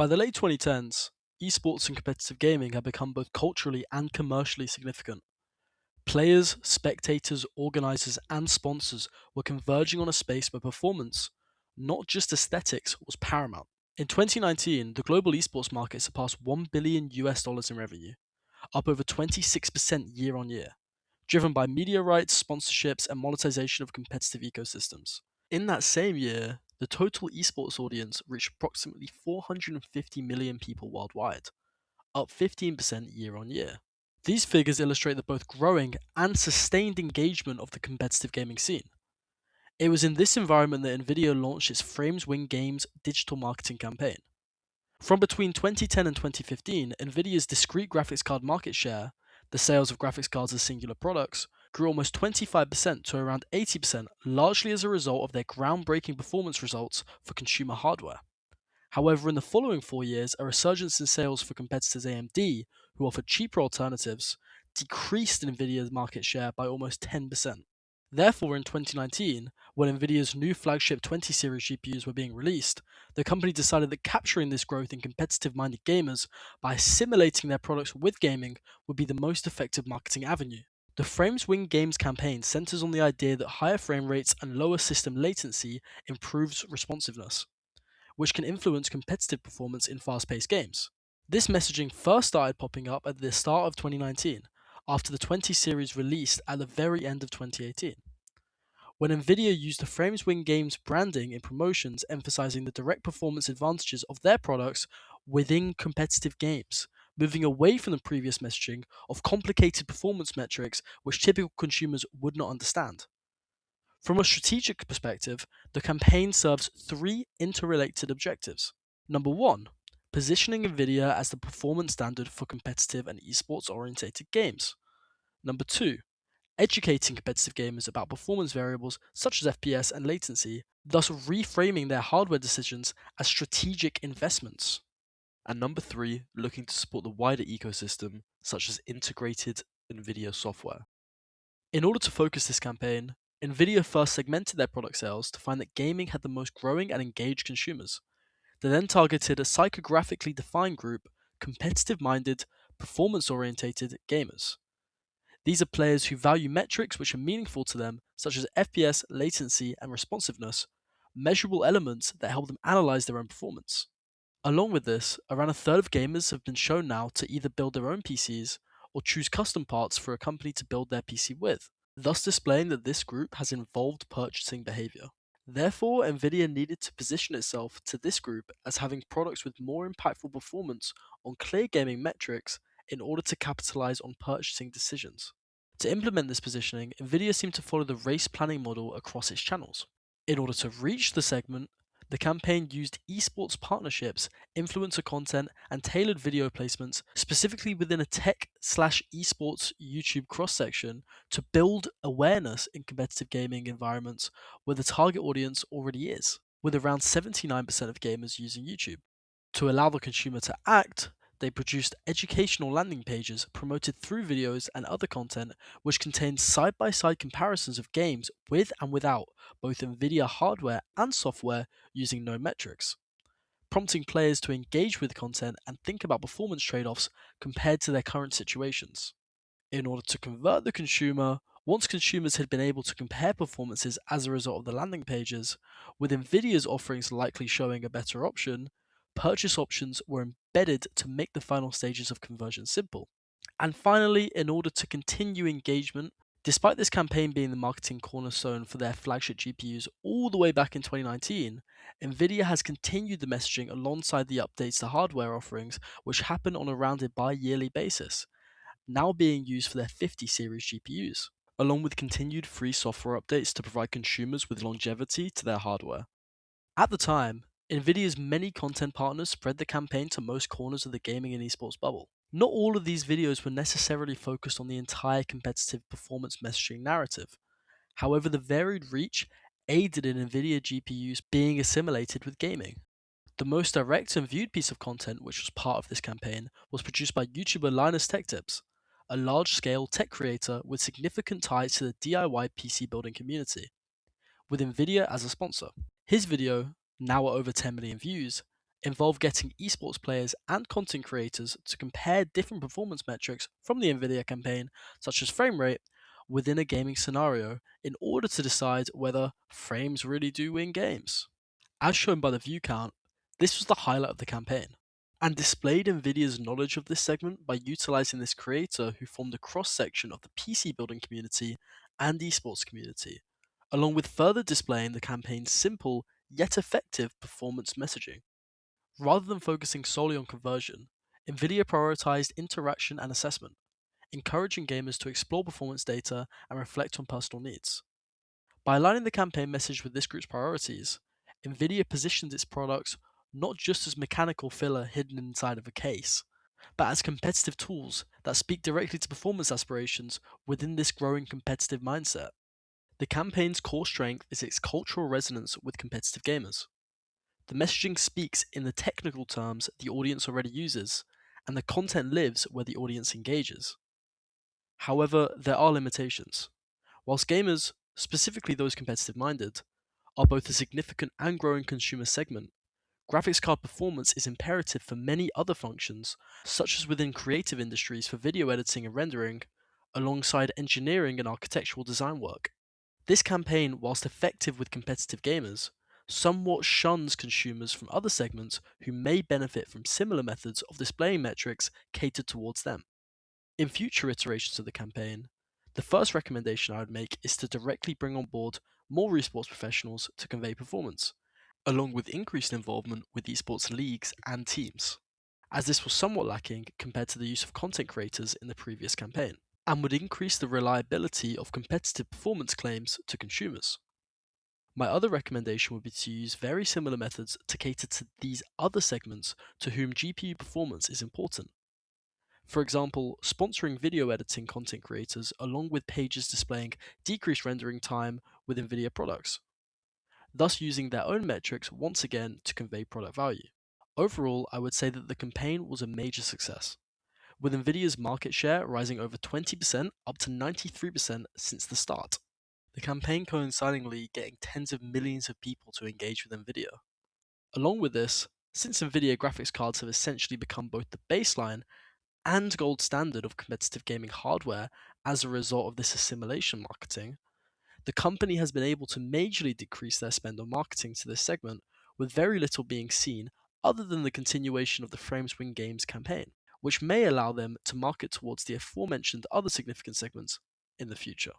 By the late 2010s, esports and competitive gaming had become both culturally and commercially significant. Players, spectators, organizers, and sponsors were converging on a space where performance, not just aesthetics, was paramount. In 2019, the global esports market surpassed $1 billion in revenue, up over 26% year on year, driven by media rights, sponsorships, and monetization of competitive ecosystems. In that same year, the total esports audience reached approximately 450 million people worldwide, up 15% year on year. These figures illustrate the both growing and sustained engagement of the competitive gaming scene. It was in this environment that Nvidia launched its Frames Win Games digital marketing campaign. From between 2010 and 2015, Nvidia's discrete graphics card market share, the sales of graphics cards as singular products, grew almost 25% to around 80%, largely as a result of their groundbreaking performance results for consumer hardware. However, in the following 4 years, a resurgence in sales for competitors AMD, who offered cheaper alternatives, decreased Nvidia's market share by almost 10%. Therefore, in 2019, when Nvidia's new flagship 20 series GPUs were being released, the company decided that capturing this growth in competitive-minded gamers by assimilating their products with gaming would be the most effective marketing avenue. The Frames Win Games campaign centers on the idea that higher frame rates and lower system latency improves responsiveness, which can influence competitive performance in fast-paced games. This messaging first started popping up at the start of 2019, after the 20 series released at the very end of 2018. When Nvidia used the Frames Win Games branding in promotions emphasizing the direct performance advantages of their products within competitive games, moving away from the previous messaging of complicated performance metrics which typical consumers would not understand. From a strategic perspective, the campaign serves three interrelated objectives. Number one, positioning Nvidia as the performance standard for competitive and esports oriented games. Number two, educating competitive gamers about performance variables such as FPS and latency, thus reframing their hardware decisions as strategic investments. And number three, looking to support the wider ecosystem, such as integrated Nvidia software. In order to focus this campaign, Nvidia first segmented their product sales to find that gaming had the most growing and engaged consumers. They then targeted a psychographically defined group, competitive minded, performance oriented gamers. These are players who value metrics which are meaningful to them, such as FPS, latency, and responsiveness, measurable elements that help them analyze their own performance. Along with this, around a third of gamers have been shown now to either build their own PCs or choose custom parts for a company to build their PC with, thus displaying that this group has involved purchasing behavior. Therefore, Nvidia needed to position itself to this group as having products with more impactful performance on clear gaming metrics in order to capitalize on purchasing decisions. To implement this positioning, Nvidia seemed to follow the race planning model across its channels. In order to reach the segment, the campaign used esports partnerships, influencer content, and tailored video placements, specifically within a tech/esports YouTube cross section, to build awareness in competitive gaming environments where the target audience already is, with around 79% of gamers using YouTube. To allow the consumer to act, they produced educational landing pages promoted through videos and other content which contained side by side comparisons of games with and without both Nvidia hardware and software using no metrics, prompting players to engage with content and think about performance trade offs compared to their current situations. In order to convert the consumer, once consumers had been able to compare performances as a result of the landing pages, with Nvidia's offerings likely showing a better option, purchase options were embedded to make the final stages of conversion simple. And finally, in order to continue engagement, despite this campaign being the marketing cornerstone for their flagship GPUs all the way back in 2019, Nvidia has continued the messaging alongside the updates to hardware offerings, which happen on a rounded bi-yearly basis, now being used for their 50 series GPUs, along with continued free software updates to provide consumers with longevity to their hardware. At the time, Nvidia's many content partners spread the campaign to most corners of the gaming and esports bubble. Not all of these videos were necessarily focused on the entire competitive performance messaging narrative. However, the varied reach aided in Nvidia GPUs being assimilated with gaming. The most direct and viewed piece of content which was part of this campaign was produced by YouTuber Linus Tech Tips, a large-scale tech creator with significant ties to the DIY PC building community, with Nvidia as a sponsor. His video, now at over 10 million views, involved getting esports players and content creators to compare different performance metrics from the Nvidia campaign, such as frame rate, within a gaming scenario in order to decide whether frames really do win games. As shown by the view count, this was the highlight of the campaign, and displayed Nvidia's knowledge of this segment by utilizing this creator who formed a cross section of the PC building community and esports community, along with further displaying the campaign's simple yet effective performance messaging. Rather than focusing solely on conversion, Nvidia prioritized interaction and assessment, encouraging gamers to explore performance data and reflect on personal needs. By aligning the campaign message with this group's priorities, Nvidia positions its products not just as mechanical filler hidden inside of a case, but as competitive tools that speak directly to performance aspirations within this growing competitive mindset. The campaign's core strength is its cultural resonance with competitive gamers. The messaging speaks in the technical terms the audience already uses, and the content lives where the audience engages. However, there are limitations. Whilst gamers, specifically those competitive minded, are both a significant and growing consumer segment, graphics card performance is imperative for many other functions, such as within creative industries for video editing and rendering, alongside engineering and architectural design work. This campaign, whilst effective with competitive gamers, somewhat shuns consumers from other segments who may benefit from similar methods of displaying metrics catered towards them. In future iterations of the campaign, the first recommendation I would make is to directly bring on board more esports professionals to convey performance, along with increased involvement with esports leagues and teams, as this was somewhat lacking compared to the use of content creators in the previous campaign, and would increase the reliability of competitive performance claims to consumers. My other recommendation would be to use very similar methods to cater to these other segments to whom GPU performance is important. For example, sponsoring video editing content creators along with pages displaying decreased rendering time with NVIDIA products, thus using their own metrics once again to convey product value. Overall, I would say that the campaign was a major success, with NVIDIA's market share rising over 20% up to 93% since the start. The campaign coincidingly getting tens of millions of people to engage with NVIDIA. Along with this, since NVIDIA graphics cards have essentially become both the baseline and gold standard of competitive gaming hardware as a result of this assimilation marketing, the company has been able to majorly decrease their spend on marketing to this segment, with very little being seen other than the continuation of the Frames Win Games campaign, which may allow them to market towards the aforementioned other significant segments in the future.